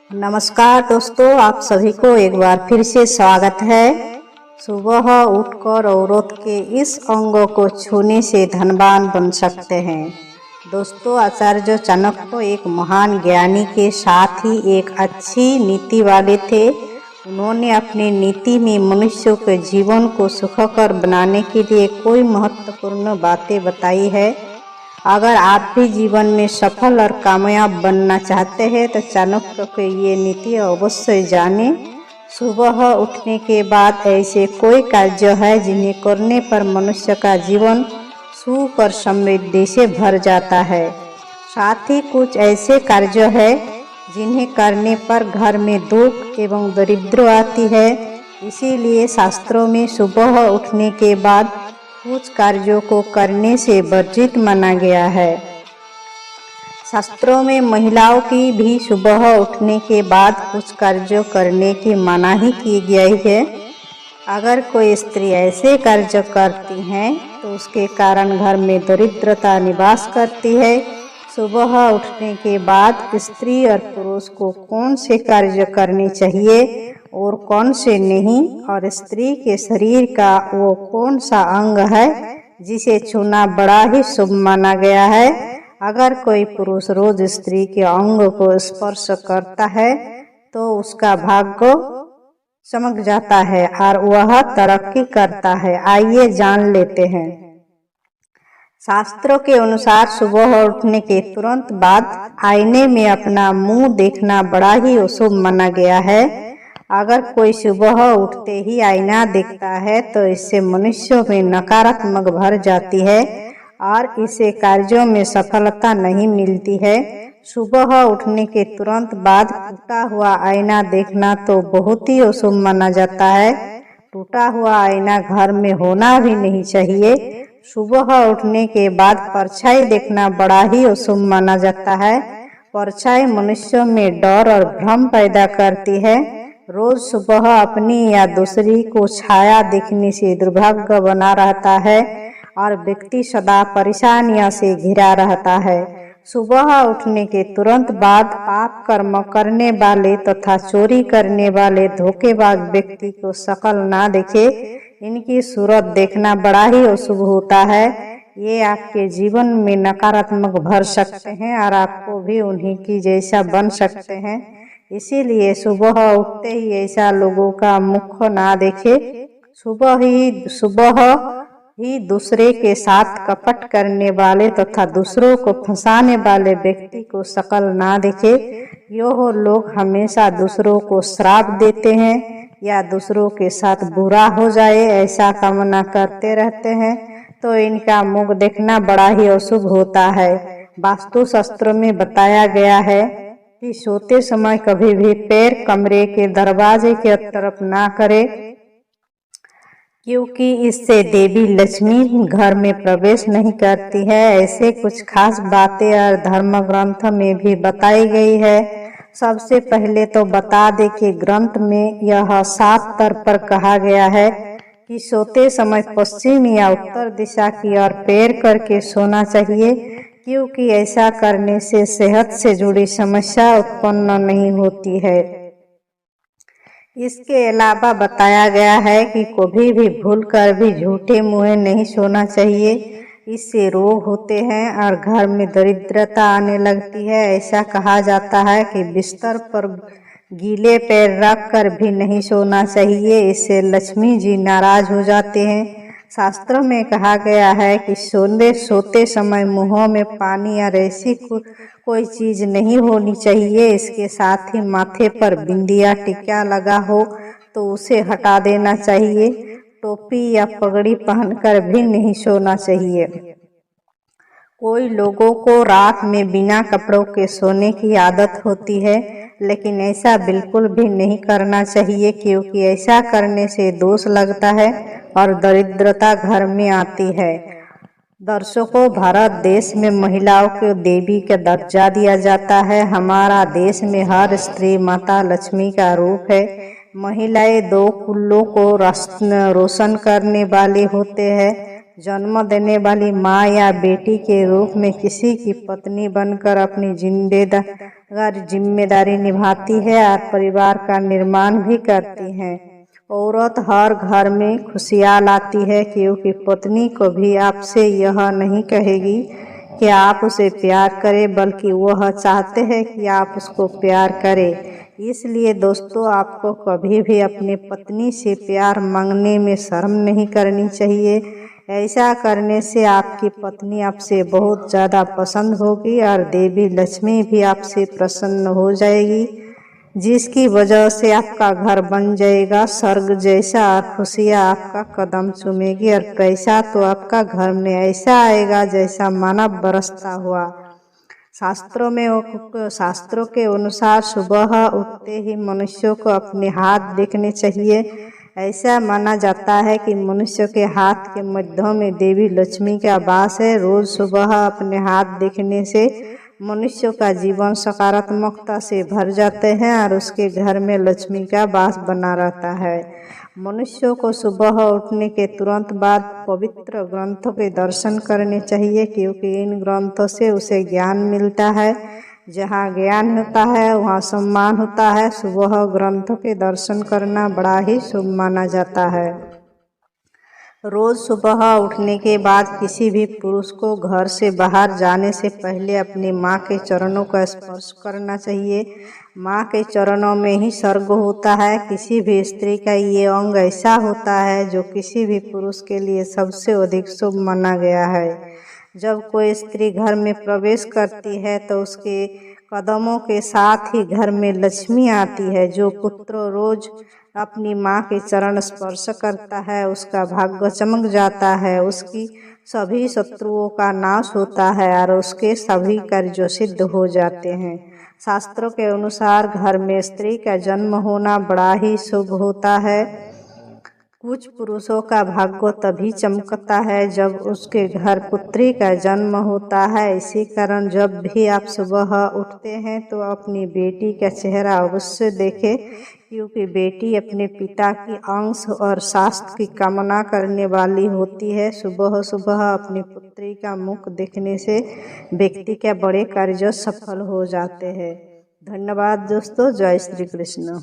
नमस्कार दोस्तों, आप सभी को एक बार फिर से स्वागत है। सुबह उठकर औरत के इस अंग को छूने से धनवान बन सकते हैं। दोस्तों, आचार्य चाणक्य एक महान ज्ञानी के साथ ही एक अच्छी नीति वाले थे। उन्होंने अपनी नीति में मनुष्यों के जीवन को सुखकर बनाने के लिए कोई महत्वपूर्ण बातें बताई है। अगर आप भी जीवन में सफल और कामयाब बनना चाहते हैं तो चाणक्य की ये नीति अवश्य जानें। सुबह उठने के बाद ऐसे कोई कार्य है जिन्हें करने पर मनुष्य का जीवन सुख और समृद्धि से भर जाता है। साथ ही कुछ ऐसे कार्य है जिन्हें करने पर घर में दुख एवं दरिद्र आती है। इसीलिए शास्त्रों में सुबह उठने के बाद कुछ कार्यों को करने से वर्जित माना गया है। शास्त्रों में महिलाओं की भी सुबह उठने के बाद कुछ कार्यों करने की मनाही की गई है। अगर कोई स्त्री ऐसे कार्य करती हैं तो उसके कारण घर में दरिद्रता निवास करती है। सुबह उठने के बाद स्त्री और पुरुष को कौन से कार्य करने चाहिए और कौन से नहीं, और स्त्री के शरीर का वो कौन सा अंग है जिसे छूना बड़ा ही शुभ माना गया है। अगर कोई पुरुष रोज स्त्री के अंग को स्पर्श करता है तो उसका भाग्य चमक जाता है और वह तरक्की करता है। आइए जान लेते हैं। शास्त्रों के अनुसार सुबह उठने के तुरंत बाद आईने में अपना मुंह देखना बड़ा ही अशुभ माना गया है। अगर कोई सुबह उठते ही आईना देखता है तो इससे मनुष्यों में नकारात्मक भर जाती है और इसे कार्यों में सफलता नहीं मिलती है। सुबह उठने के तुरंत बाद टूटा हुआ आईना देखना तो बहुत ही अशुभ माना जाता है। टूटा हुआ आईना घर में होना भी नहीं चाहिए। सुबह उठने के बाद परछाई देखना बड़ा ही अशुभ माना जाता है। परछाई मनुष्यों में डर और भ्रम पैदा करती है। रोज सुबह अपनी या दूसरी को छाया दिखने से दुर्भाग्य बना रहता है और व्यक्ति सदा परेशानियों से घिरा रहता है। सुबह उठने के तुरंत बाद पाप कर्म करने वाले तथा चोरी करने वाले धोखेबाज व्यक्ति को शकल ना देखे। इनकी सूरत देखना बड़ा ही अशुभ होता है। ये आपके जीवन में नकारात्मक भर सकते हैं और आपको भी उन्हीं की जैसा बन सकते हैं। इसीलिए सुबह उठते ही ऐसा लोगों का मुख ना देखे। सुबह ही दूसरे के साथ कपट करने वाले तथा दूसरों को फंसाने वाले व्यक्ति को शकल ना देखे। यह लोग हमेशा दूसरों को श्राप देते हैं या दूसरों के साथ बुरा हो जाए ऐसा कामना करते रहते हैं, तो इनका मुख देखना बड़ा ही अशुभ होता है। वास्तु शास्त्र में बताया गया है कि सोते समय कभी भी पैर कमरे के दरवाजे की तरफ ना करें, क्योंकि इससे देवी लक्ष्मी घर में प्रवेश नहीं करती है। ऐसे कुछ खास बातें और धर्म ग्रंथ में भी बताई गई है। सबसे पहले तो बता दें कि ग्रंथ में यह साफ तौर पर कहा गया है कि सोते समय पश्चिम या उत्तर दिशा की ओर पैर करके सोना चाहिए, क्योंकि ऐसा करने से सेहत से जुड़ी समस्या उत्पन्न नहीं होती है। इसके अलावा बताया गया है कि कभी भी भूलकर भी झूठे मुंह नहीं सोना चाहिए। इससे रोग होते हैं और घर में दरिद्रता आने लगती है। ऐसा कहा जाता है कि बिस्तर पर गीले पैर रख कर भी नहीं सोना चाहिए, इससे लक्ष्मी जी नाराज हो जाते हैं। शास्त्रों में कहा गया है कि सोते समय मुंह में पानी और ऐसी कोई चीज नहीं होनी चाहिए। इसके साथ ही माथे पर बिंदिया टिक्का लगा हो तो उसे हटा देना चाहिए। टोपी या पगड़ी पहनकर भी नहीं सोना चाहिए। कोई लोगों को रात में बिना कपड़ों के सोने की आदत होती है, लेकिन ऐसा बिल्कुल भी नहीं करना चाहिए, क्योंकि ऐसा करने से दोष लगता है और दरिद्रता घर में आती है। दर्शकों, भारत देश में महिलाओं को देवी का दर्जा दिया जाता है। हमारा देश में हर स्त्री माता लक्ष्मी का रूप है। महिलाएं दो कुलों को रोशन करने वाले होते हैं। जन्म देने वाली माँ या बेटी के रूप में किसी की पत्नी बनकर अपनी जिम्मेदारी निभाती है और परिवार का निर्माण भी करती है। औरत हर घर में खुशियाँ लाती है, क्योंकि पत्नी को भी आपसे यह नहीं कहेगी कि आप उसे प्यार करें, बल्कि वह चाहते हैं कि आप उसको प्यार करें। इसलिए दोस्तों, आपको कभी भी अपनी पत्नी से प्यार मांगने में शर्म नहीं करनी चाहिए। ऐसा करने से आपकी पत्नी आपसे बहुत ज़्यादा पसंद होगी और देवी लक्ष्मी भी आपसे प्रसन्न हो जाएगी, जिसकी वजह से आपका घर बन जाएगा स्वर्ग जैसा और खुशियाँ आपका कदम चूमेगी और पैसा तो आपका घर में ऐसा आएगा जैसा माना बरसता हुआ। शास्त्रों के अनुसार सुबह उठते ही मनुष्य को अपने हाथ देखने चाहिए। ऐसा माना जाता है कि मनुष्य के हाथ के मध्य में देवी लक्ष्मी का वास है। रोज सुबह अपने हाथ देखने से मनुष्य का जीवन सकारात्मकता से भर जाते हैं और उसके घर में लक्ष्मी का वास बना रहता है। मनुष्य को सुबह उठने के तुरंत बाद पवित्र ग्रंथों के दर्शन करने चाहिए, क्योंकि इन ग्रंथों से उसे ज्ञान मिलता है। जहाँ ज्ञान होता है वहाँ सम्मान होता है। सुबह ग्रंथों के दर्शन करना बड़ा ही शुभ माना जाता है। रोज सुबह उठने के बाद किसी भी पुरुष को घर से बाहर जाने से पहले अपनी माँ के चरणों का स्पर्श करना चाहिए। माँ के चरणों में ही स्वर्ग होता है। किसी भी स्त्री का ये अंग ऐसा होता है जो किसी भी पुरुष के लिए सबसे अधिक शुभ माना गया है। जब कोई स्त्री घर में प्रवेश करती है तो उसके कदमों के साथ ही घर में लक्ष्मी आती है। जो पुत्र रोज अपनी माँ के चरण स्पर्श करता है उसका भाग्य चमक जाता है, उसकी सभी शत्रुओं का नाश होता है और उसके सभी कार्य सिद्ध हो जाते हैं। शास्त्रों के अनुसार घर में स्त्री का जन्म होना बड़ा ही शुभ होता है। कुछ पुरुषों का भाग्य तभी चमकता है जब उसके घर पुत्री का जन्म होता है। इसी कारण जब भी आप सुबह उठते हैं तो अपनी बेटी का चेहरा अवश्य देखें, क्योंकि बेटी अपने पिता की अंश और स्वास्थ्य की कामना करने वाली होती है। सुबह सुबह अपनी पुत्री का मुख देखने से व्यक्ति के बड़े कार्य सफल हो जाते हैं। धन्यवाद दोस्तों। जय श्री कृष्ण।